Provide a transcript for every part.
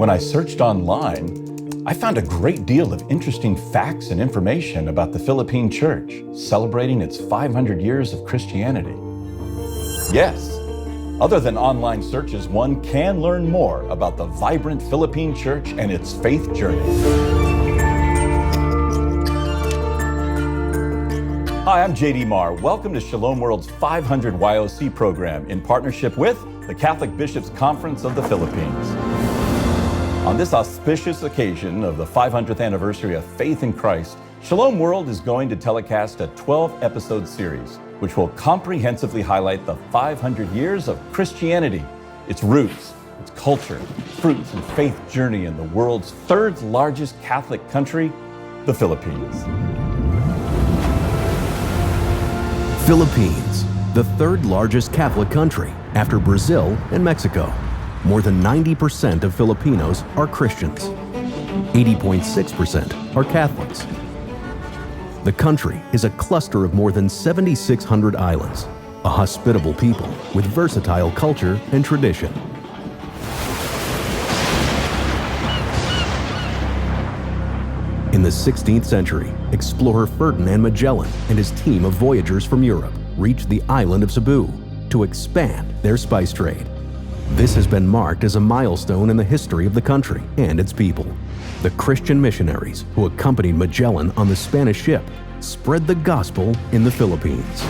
When I searched online, I found a great deal of interesting facts and information about the Philippine Church, celebrating its 500 years of Christianity. Yes, other than online searches, one can learn more about the vibrant Philippine Church and its faith journey. Hi, I'm JD Maher. Welcome to Shalom World's 500 YOC program in partnership with the Catholic Bishops' Conference of the Philippines. On this auspicious occasion of the 500th anniversary of Faith in Christ, Shalom World is going to telecast a 12-episode series, which will comprehensively highlight the 500 years of Christianity, its roots, its culture, fruits, and faith journey in the world's third largest Catholic country, the Philippines. Philippines, the third largest Catholic country after Brazil and Mexico. More than 90% of Filipinos are Christians. 80.6% are Catholics. The country is a cluster of more than 7,600 islands, a hospitable people with versatile culture and tradition. In the 16th century, explorer Ferdinand Magellan and his team of voyagers from Europe reached the island of Cebu to expand their spice trade. This has been marked as a milestone in the history of the country and its people. The Christian missionaries who accompanied Magellan on the Spanish ship spread the gospel in the Philippines.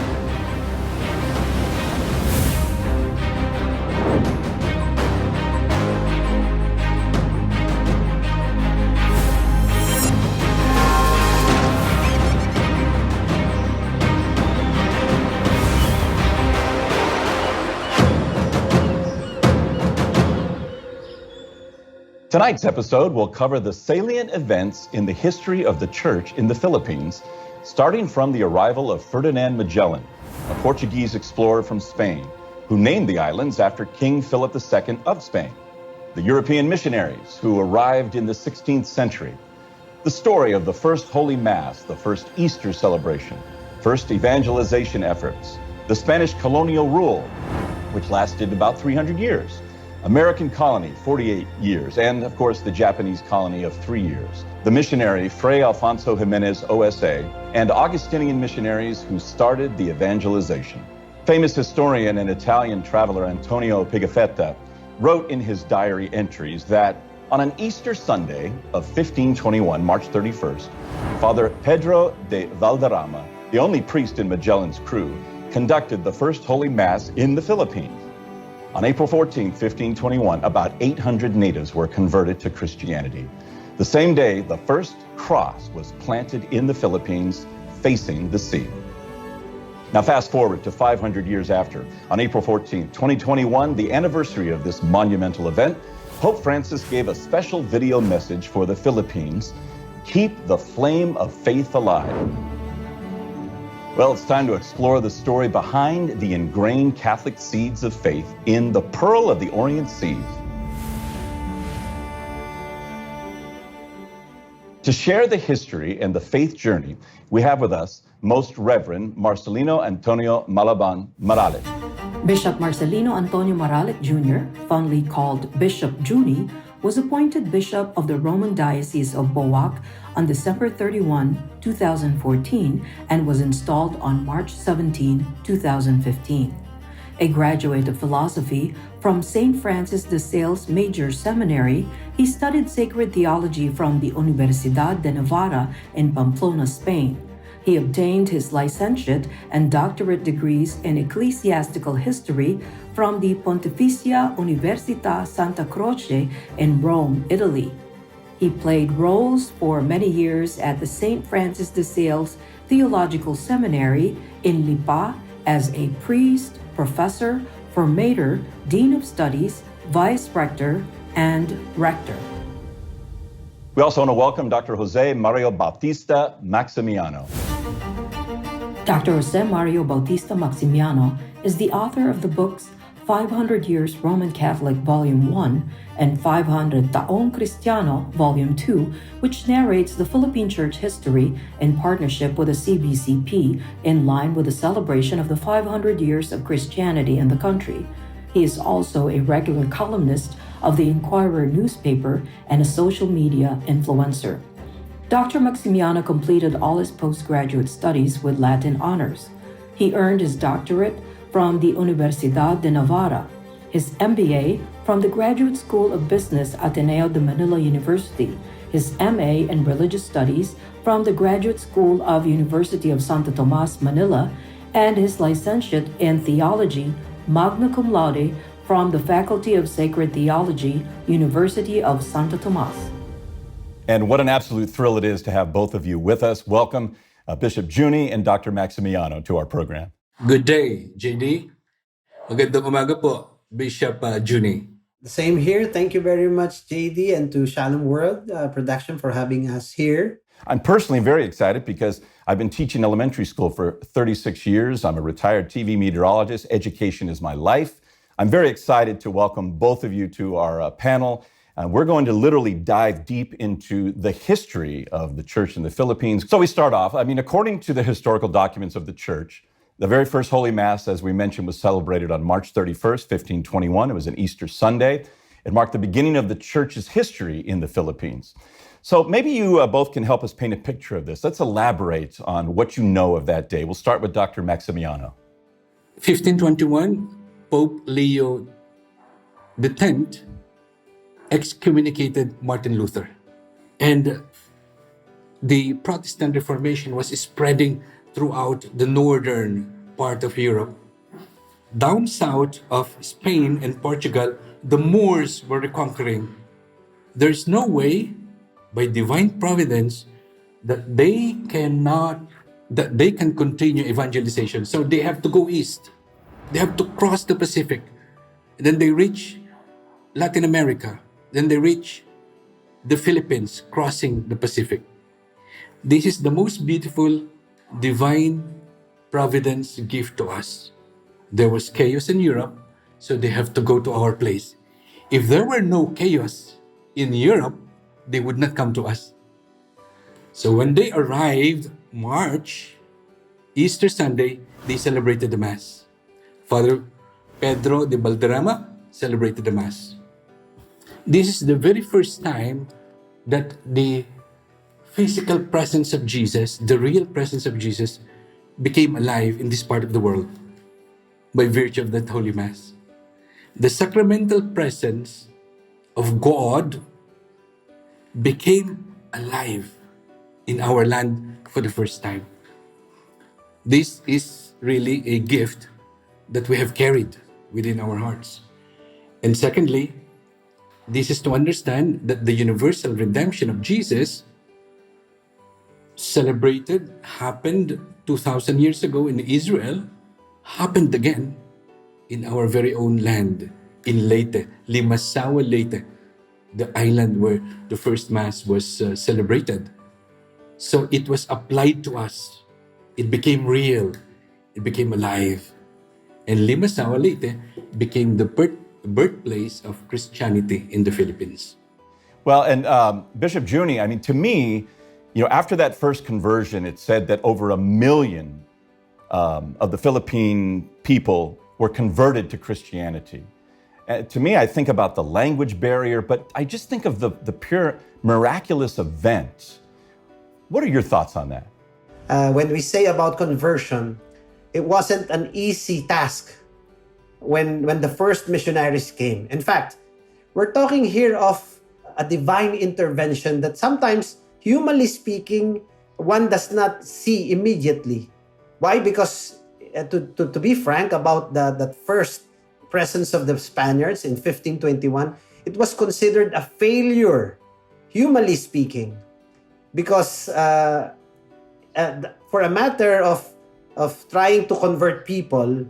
Tonight's episode will cover the salient events in the history of the Church in the Philippines, starting from the arrival of Ferdinand Magellan, a Portuguese explorer from Spain, who named the islands after King Philip II of Spain, the European missionaries who arrived in the 16th century, the story of the first Holy Mass, the first Easter celebration, first evangelization efforts, the Spanish colonial rule, which lasted about 300 years, American colony, 48 years, and of course the Japanese colony of 3 years, the missionary Fray Alfonso Jimenez OSA, and Augustinian missionaries who started the evangelization. Famous historian and Italian traveler Antonio Pigafetta wrote in his diary entries that on an Easter Sunday of 1521, March 31st, Father Pedro de Valderrama, the only priest in Magellan's crew, conducted the first Holy Mass in the Philippines. On April 14, 1521, about 800 natives were converted to Christianity. The same day, the first cross was planted in the Philippines, facing the sea. Now fast forward to 500 years after. On April 14, 2021, the anniversary of this monumental event, Pope Francis gave a special video message for the Philippines, "Keep the flame of faith alive." Well, it's time to explore the story behind the ingrained Catholic seeds of faith in the Pearl of the Orient Seas. To share the history and the faith journey, we have with us Most Reverend Marcelino Antonio Malabanan Maralit. Bishop Marcelino Antonio Maralit Jr., fondly called Bishop Juni, was appointed Bishop of the Roman Diocese of Boac on December 31, 2014, and was installed on March 17, 2015. A graduate of philosophy from St. Francis de Sales Major Seminary, he studied sacred theology from the Universidad de Navarra in Pamplona, Spain. He obtained his licentiate and doctorate degrees in ecclesiastical history from the Pontificia Università Santa Croce in Rome, Italy. He played roles for many years at the St. Francis de Sales Theological Seminary in Lipa as a priest, professor, formator, dean of studies, vice rector, and rector. We also want to welcome Dr. Jose Mario Bautista Maximiano. Dr. Jose Mario Bautista Maximiano is the author of the books 500 Years Roman Catholic Volume 1 and 500 Taong Cristiano Volume 2, which narrates the Philippine Church history in partnership with the CBCP in line with the celebration of the 500 years of Christianity in the country. He is also a regular columnist of the Inquirer newspaper and a social media influencer. Dr. Maximiano completed all his postgraduate studies with Latin honors. He earned his doctorate from the Universidad de Navarra, his MBA from the Graduate School of Business Ateneo de Manila University, his MA in Religious Studies from the Graduate School of University of Santo Tomas, Manila, and his licentiate in Theology, magna cum laude, from the Faculty of Sacred Theology, University of Santo Tomas. And what an absolute thrill it is to have both of you with us. Welcome, Bishop Juni and Dr. Maximiano to our program. Good day, JD. Magandang umaga po, Bishop Juni. The same here. Thank you very much, JD, and to Shalom World Production for having us here. I'm personally very excited because I've been teaching elementary school for 36 years. I'm a retired TV meteorologist. Education is my life. I'm very excited to welcome both of you to our panel. We're going to literally dive deep into the history of the church in the Philippines. So we start off, according to the historical documents of the church, the very first Holy Mass, as we mentioned, was celebrated on March 31st, 1521. It was an Easter Sunday. It marked the beginning of the church's history in the Philippines. So maybe you both can help us paint a picture of this. Let's elaborate on what you know of that day. We'll start with Dr. Maximiano. 1521, Pope Leo X excommunicated Martin Luther. And the Protestant Reformation was spreading throughout the northern part of Europe. Down south of Spain and Portugal, the Moors were reconquering. There's no way, by divine providence, that they can continue evangelization. So they have to go east. They have to cross the Pacific. Then they reach Latin America. Then they reach the Philippines, crossing the Pacific. This is the most beautiful divine providence gift to us. There was chaos in Europe, so they have to go to our place. If there were no chaos in Europe, they would not come to us. So when they arrived, March, Easter Sunday, they celebrated the Mass. Father Pedro de Valderrama celebrated the Mass. This is the very first time that the physical presence of Jesus, the real presence of Jesus, became alive in this part of the world by virtue of that Holy Mass. The sacramental presence of God became alive in our land for the first time. This is really a gift that we have carried within our hearts. And secondly, this is to understand that the universal redemption of Jesus happened 2,000 years ago in Israel, happened again in our very own land, in Leyte, Limasawa, Leyte, the island where the first Mass was celebrated. So it was applied to us. It became real. It became alive. And Limasawa, Leyte became the birthplace of Christianity in the Philippines. Well, and Bishop Juni, to me, after that first conversion, it said that over 1 million of the Philippine people were converted to Christianity. To me, I think about the language barrier, but I just think of the pure miraculous event. What are your thoughts on that? When we say about conversion, it wasn't an easy task when the first missionaries came. In fact, we're talking here of a divine intervention that sometimes, humanly speaking, one does not see immediately. Why? Because to be frank about that first presence of the Spaniards in 1521, it was considered a failure, humanly speaking, because for a matter of trying to convert people,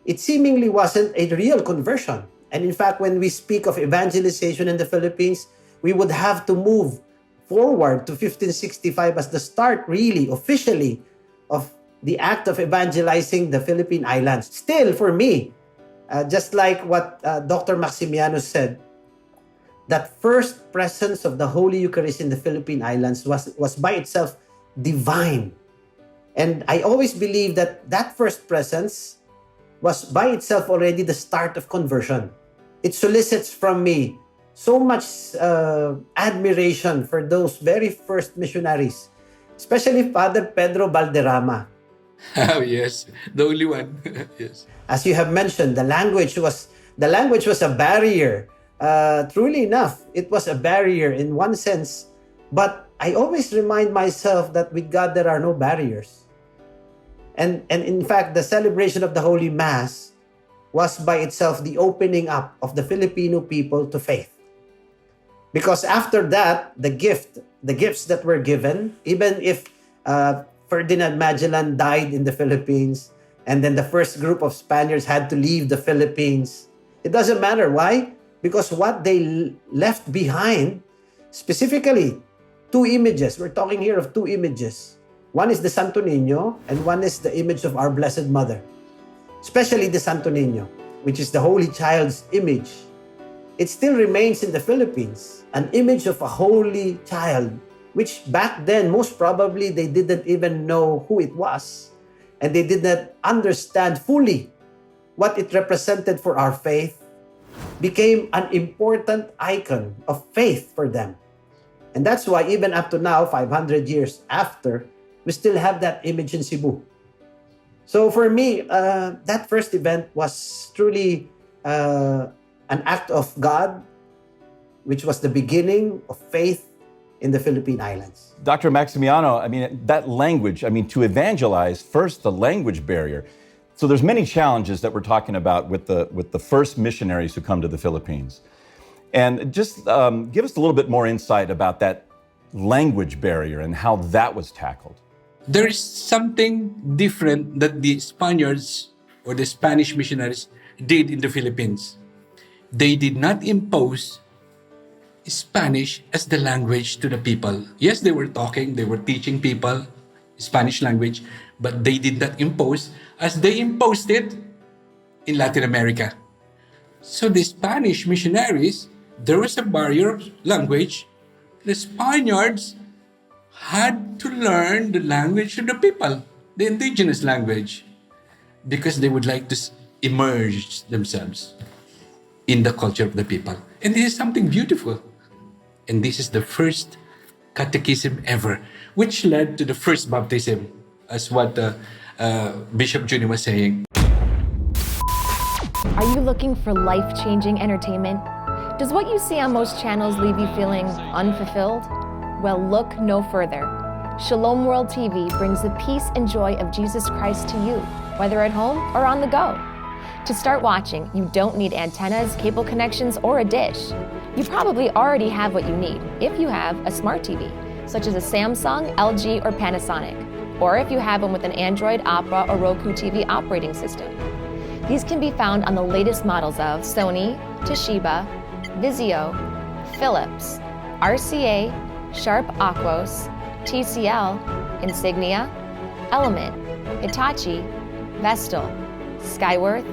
it seemingly wasn't a real conversion. And in fact, when we speak of evangelization in the Philippines, we would have to move forward to 1565 as the start, really, officially, of the act of evangelizing the Philippine Islands. Still, for me, just like what Dr. Maximiano said, that first presence of the Holy Eucharist in the Philippine Islands was by itself divine. And I always believe that first presence was by itself already the start of conversion. it solicits from me so much admiration for those very first missionaries, especially Father Pedro Valderrama. Oh, yes. The only one. Yes. As you have mentioned, the language was a barrier. Truly enough, it was a barrier in one sense. But I always remind myself that with God there are no barriers. And in fact, the celebration of the Holy Mass was by itself the opening up of the Filipino people to faith. Because after that, the gifts that were given, even if Ferdinand Magellan died in the Philippines, and then the first group of Spaniards had to leave the Philippines, it doesn't matter. Why? Because what they left behind, specifically, two images. We're talking here of two images. One is the Santo Niño, and one is the image of our Blessed Mother. Especially the Santo Niño, which is the Holy Child's image. It still remains in the Philippines, an image of a holy child, which back then, most probably, they didn't even know who it was. And they did not understand fully what it represented for our faith, became an important icon of faith for them. And that's why even up to now, 500 years after, we still have that image in Cebu. So for me, that first event was truly an act of God, which was the beginning of faith in the Philippine Islands. Dr. Maximiano, that language, to evangelize, first the language barrier. So there's many challenges that we're talking about with the first missionaries who come to the Philippines. And just give us a little bit more insight about that language barrier and how that was tackled. There is something different that the Spaniards or the Spanish missionaries did in the Philippines. They did not impose Spanish as the language to the people. Yes, they were teaching people Spanish language, but they did not impose as they imposed it in Latin America. So the Spanish missionaries, there was a barrier of language. The Spaniards had to learn the language of the people, the indigenous language, because they would like to immerse themselves in the culture of the people. And this is something beautiful. And this is the first catechism ever, which led to the first baptism, as what Bishop Junie was saying. Are you looking for life-changing entertainment? Does what you see on most channels leave you feeling unfulfilled? Well, look no further. Shalom World TV brings the peace and joy of Jesus Christ to you, whether at home or on the go. To start watching, you don't need antennas, cable connections, or a dish. You probably already have what you need if you have a smart TV, such as a Samsung, LG, or Panasonic, or if you have one with an Android, Opera, or Roku TV operating system. These can be found on the latest models of Sony, Toshiba, Vizio, Philips, RCA, Sharp Aquos, TCL, Insignia, Element, Hitachi, Vestel, Skyworth,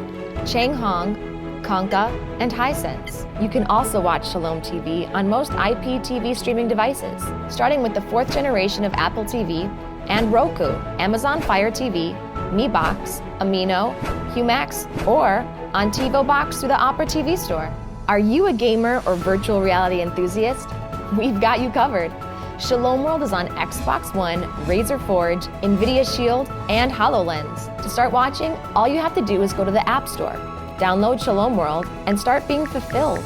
Changhong, Konka, and Hisense. You can also watch Shalom TV on most IPTV streaming devices, starting with the 4th generation of Apple TV and Roku, Amazon Fire TV, Mi Box, Amino, Humax, or on TiVo Box through the Opera TV store. Are you a gamer or virtual reality enthusiast? We've got you covered. Shalom World is on Xbox One, Razer Forge, NVIDIA Shield, and HoloLens. To start watching, all you have to do is go to the App Store, download Shalom World, and start being fulfilled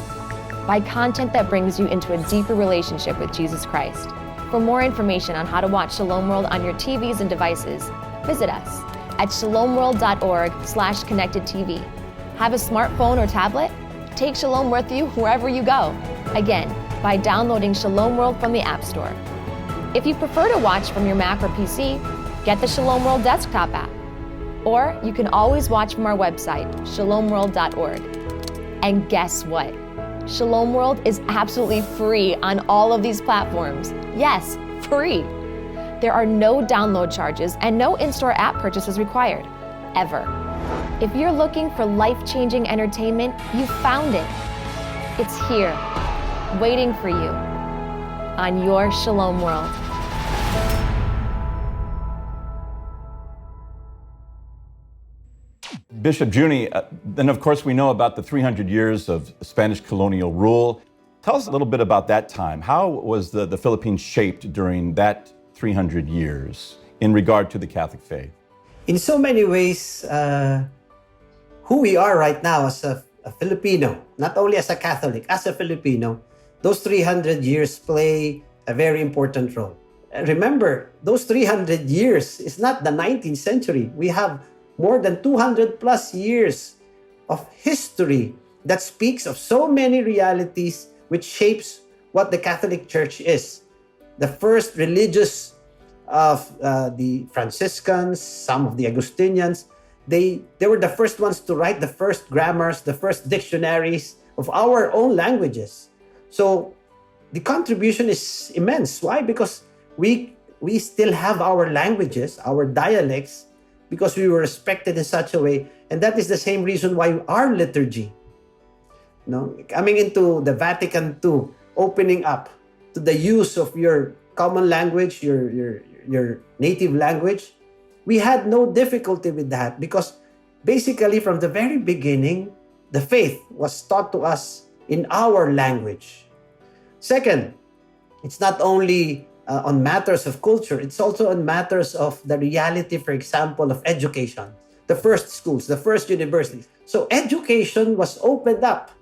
by content that brings you into a deeper relationship with Jesus Christ. For more information on how to watch Shalom World on your TVs and devices, visit us at shalomworld.org/connectedtv. Have a smartphone or tablet? Take Shalom with you wherever you go. Again, by downloading Shalom World from the App Store. If you prefer to watch from your Mac or PC, get the Shalom World desktop app. Or you can always watch from our website, shalomworld.org. And guess what? Shalom World is absolutely free on all of these platforms. Yes, free. There are no download charges and no in-store app purchases required, ever. If you're looking for life-changing entertainment, you found it. It's here, waiting for you on your Shalom World. Bishop Juni, then of course we know about the 300 years of Spanish colonial rule. Tell us a little bit about that time. How was the Philippines shaped during that 300 years in regard to the Catholic faith? In so many ways, who we are right now as a Filipino, not only as a Catholic, as a Filipino, those 300 years play a very important role. Remember, those 300 years is not the 19th century. We have more than 200 plus years of history that speaks of so many realities which shapes what the Catholic Church is. The first religious of the Franciscans, some of the Augustinians, they were the first ones to write the first grammars, the first dictionaries of our own languages. So the contribution is immense. Why? Because we still have our languages, our dialects, because we were respected in such a way. And that is the same reason why our liturgy, coming into the Vatican II, opening up to the use of your common language, your native language, we had no difficulty with that because basically from the very beginning, the faith was taught to us in our language. Second, it's not only on matters of culture, it's also on matters of the reality, for example, of education. The first schools, the first universities. So education was opened up.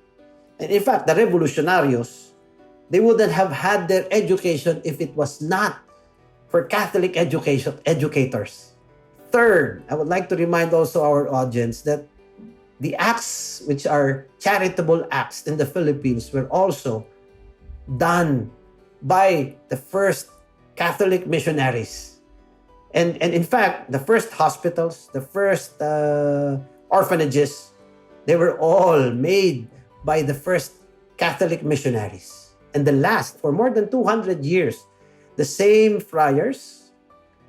And in fact, the revolutionarios, they wouldn't have had their education if it was not for Catholic educators. Third, I would like to remind also our audience that the acts which are charitable acts in the Philippines were also done by the first Catholic missionaries. And in fact, the first hospitals, the first orphanages, they were all made by the first Catholic missionaries. And the last, for more than 200 years, the same friars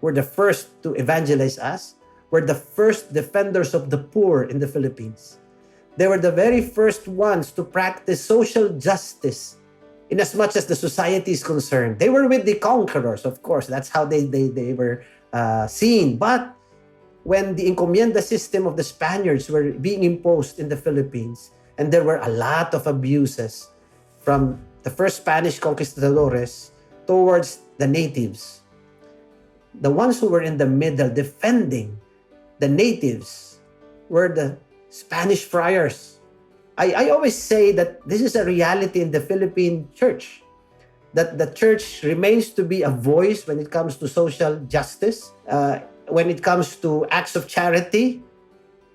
were the first to evangelize us, were the first defenders of the poor in the Philippines. They were the very first ones to practice social justice in as much as the society is concerned. They were with the conquerors, of course. That's how they were seen. But when the encomienda system of the Spaniards were being imposed in the Philippines, and there were a lot of abuses from the first Spanish conquistadores towards the natives, the ones who were in the middle defending the natives were the Spanish friars. I always say that this is a reality in the Philippine church, that the church remains to be a voice when it comes to social justice, when it comes to acts of charity.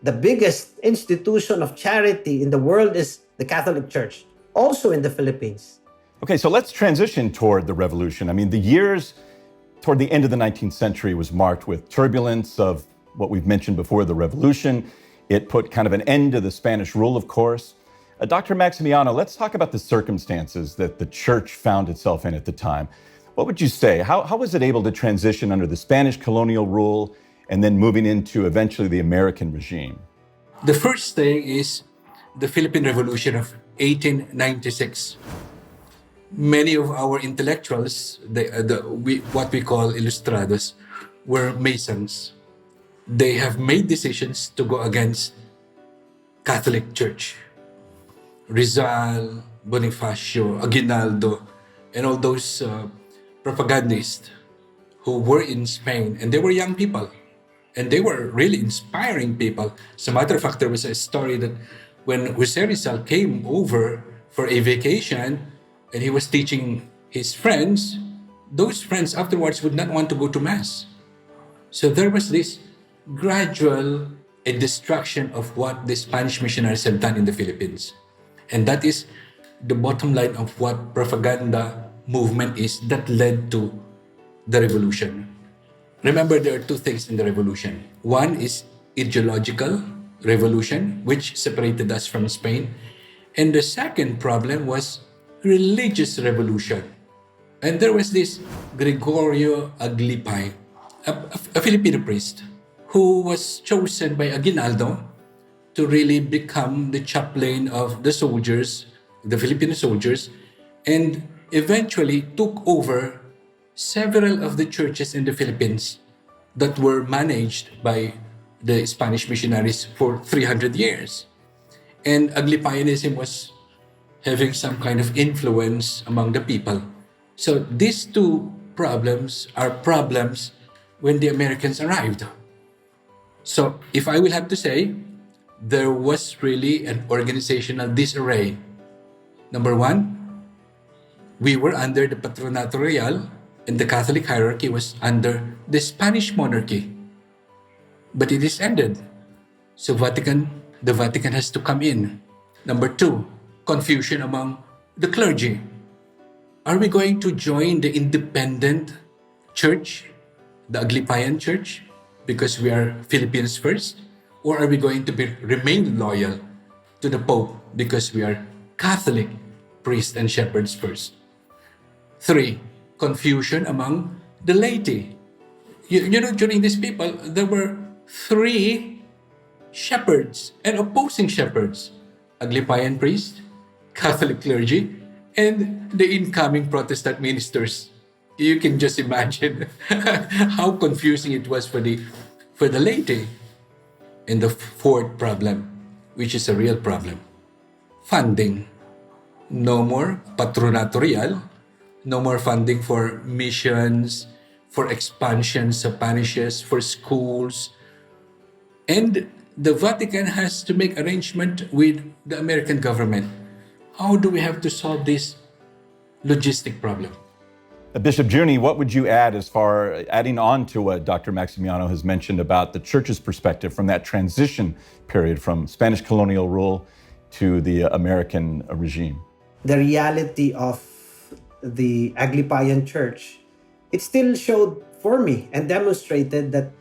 The biggest institution of charity in the world is the Catholic Church, also in the Philippines. Okay, so let's transition toward the revolution. I mean, the years toward the end of the 19th century was marked with turbulence of what we've mentioned before, the revolution. It put kind of an end to the Spanish rule, of course. Dr. Maximiano, let's talk about the circumstances that the church found itself in at the time. What would you say? How was it able to transition under the Spanish colonial rule and then moving into eventually the American regime? The first thing is the Philippine Revolution of 1896. Many of our intellectuals, what we call ilustrados, were Masons. They have made decisions to go against Catholic Church. Rizal, Bonifacio, Aguinaldo, and all those propagandists who were in Spain, and they were young people, and they were really inspiring people. As a matter of fact, there was a story that when Jose Rizal came over for a vacation, and he was teaching his friends, those friends afterwards would not want to go to Mass. So there was this gradual destruction of what the Spanish missionaries had done in the Philippines. And that is the bottom line of what propaganda movement is that led to the revolution. Remember, there are two things in the revolution. One is ideological revolution, which separated us from Spain. And the second problem was religious revolution. And there was this Gregorio Aglipay, a Filipino priest, who was chosen by Aguinaldo to really become the chaplain of the soldiers, the Filipino soldiers, and eventually took over several of the churches in the Philippines that were managed by the Spanish missionaries for 300 years. And Aglipayanism was having some kind of influence among the people. So these two problems are problems when the Americans arrived. So if I will have to say, there was really an organizational disarray. Number one, we were under the Patronato Real, and the Catholic hierarchy was under the Spanish monarchy. But it is ended. So the Vatican has to come in. Number two, confusion among the clergy. Are we going to join the independent church, the Aglipayan church, because we are Philippines first? Or are we going to remain loyal to the Pope because we are Catholic priests and shepherds first? Three, confusion among the laity. You know, during these people, there were three shepherds and opposing shepherds: Aglipayan priest, Catholic clergy, and the incoming Protestant ministers. You can just imagine how confusing it was for the laity. And the fourth problem, which is a real problem, funding. No more Patronato Real, no more funding for missions, for expansions of parishes, for schools. And the Vatican has to make arrangement with the American government. How do we have to solve this logistic problem? Bishop Juni, what would you add as far adding on to what Dr. Maximiano has mentioned about the church's perspective from that transition period from Spanish colonial rule to the American regime? The reality of the Aglipayan church, it still showed for me and demonstrated that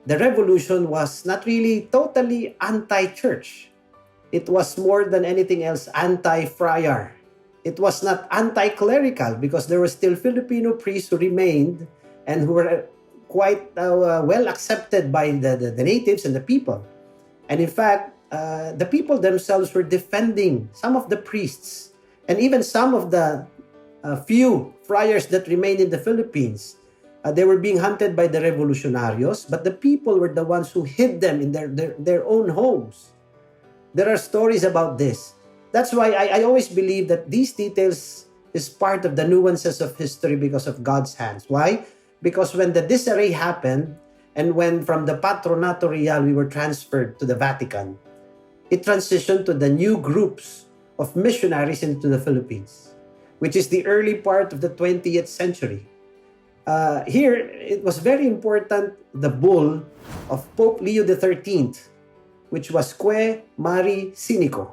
the revolution was not really totally anti-church. It was more than anything else anti-friar. It was not anti-clerical because there were still Filipino priests who remained and who were quite well accepted by the natives and the people. And in fact, the people themselves were defending some of the priests and even some of the few friars that remained in the Philippines. They were being hunted by the revolutionarios, but the people were the ones who hid them in their own homes. There are stories about this. That's why I always believe that these details is part of the nuances of history because of God's hands. Why? Because when the disarray happened, and when from the Patronato Real we were transferred to the Vatican, it transitioned to the new groups of missionaries into the Philippines, which is the early part of the 20th century. Here, it was very important, the bull of Pope Leo XIII, which was Que Mari Sinico,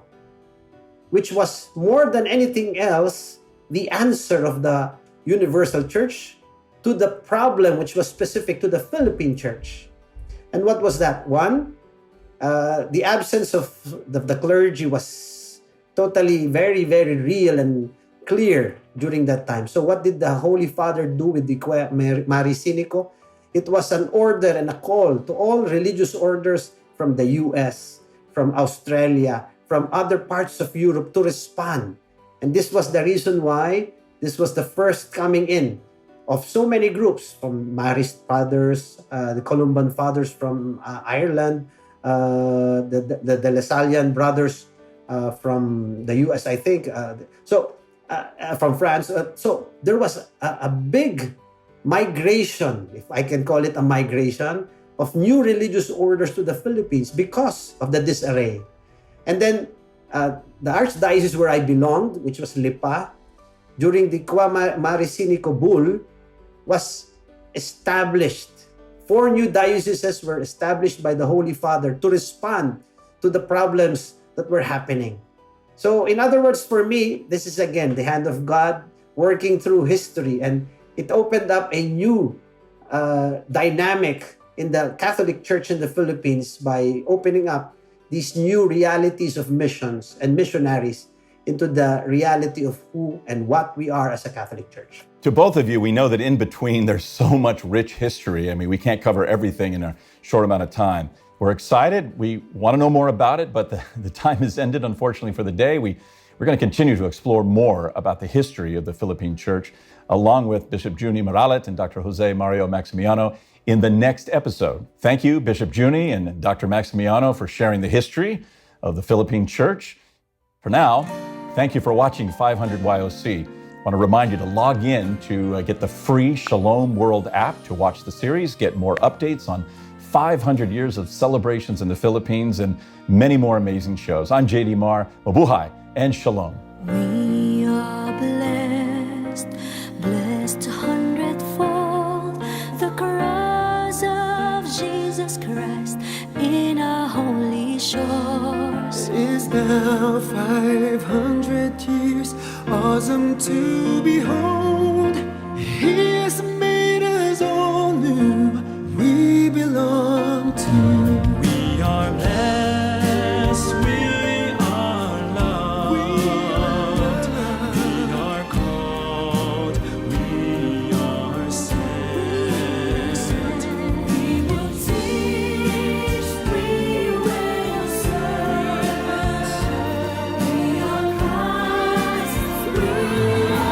which was more than anything else the answer of the universal church to the problem which was specific to the Philippine church. And what was that? One, the absence of the clergy was totally very, very real and clear during that time. So what did the Holy Father do with the Mari Sinico? It was an order and a call to all religious orders from the US, from Australia, from other parts of Europe to respond. And this was the reason why this was the first coming in of so many groups, from Marist Fathers, the Columban Fathers from Ireland, the Lasallian Brothers from the US, I think. From France. So there was a big migration, if I can call it a migration, of new religious orders to the Philippines because of the disarray. And then the archdiocese where I belonged, which was Lipa, during the Qua Mari Sinico Bull, was established. 4 new dioceses were established by the Holy Father to respond to the problems that were happening. So in other words, for me, this is again the hand of God working through history, and it opened up a new dynamic in the Catholic Church in the Philippines by opening up these new realities of missions and missionaries into the reality of who and what we are as a Catholic Church. To both of you, we know that in between there's so much rich history. I mean, we can't cover everything in a short amount of time. We're excited. We want to know more about it, but the time has ended, unfortunately, for the day. We're going to continue to explore more about the history of the Philippine Church. along with Bishop Juni Maralit and Dr. Jose Mario Maximiano in the next episode. Thank you, Bishop Juni and Dr. Maximiano, for sharing the history of the Philippine Church. For now, thank you for watching 500 YOC. I want to remind you to log in to get the free Shalom World app to watch the series, get more updates on 500 years of celebrations in the Philippines, and many more amazing shows. I'm JD Maher. Mabuhay and Shalom. We are blessed, blessed a hundredfold, the cross of Jesus Christ in our holy shores. Is now 500 years, awesome to behold. He has made us all new, we belong to. We are blessed, we are loved, we are called, we are sent. We will teach, we will serve. We are Christ, we are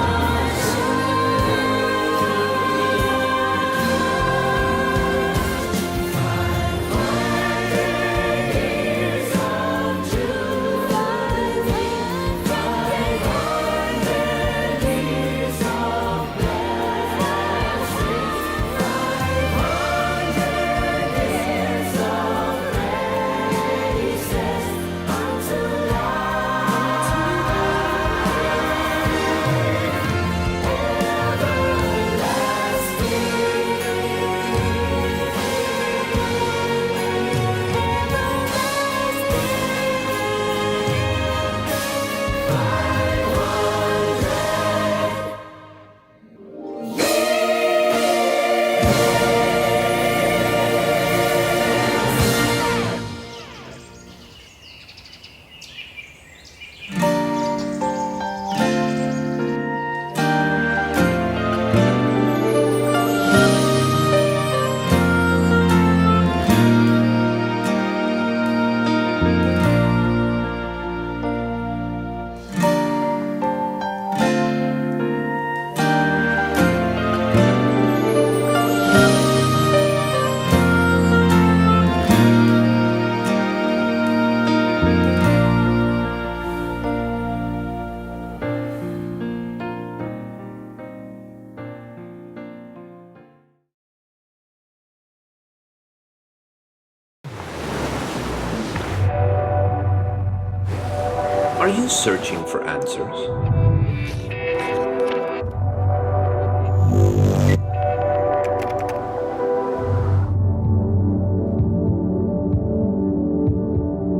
Are you searching for answers?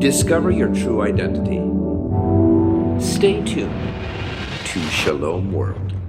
Discover your true identity. Stay tuned to Shalom World.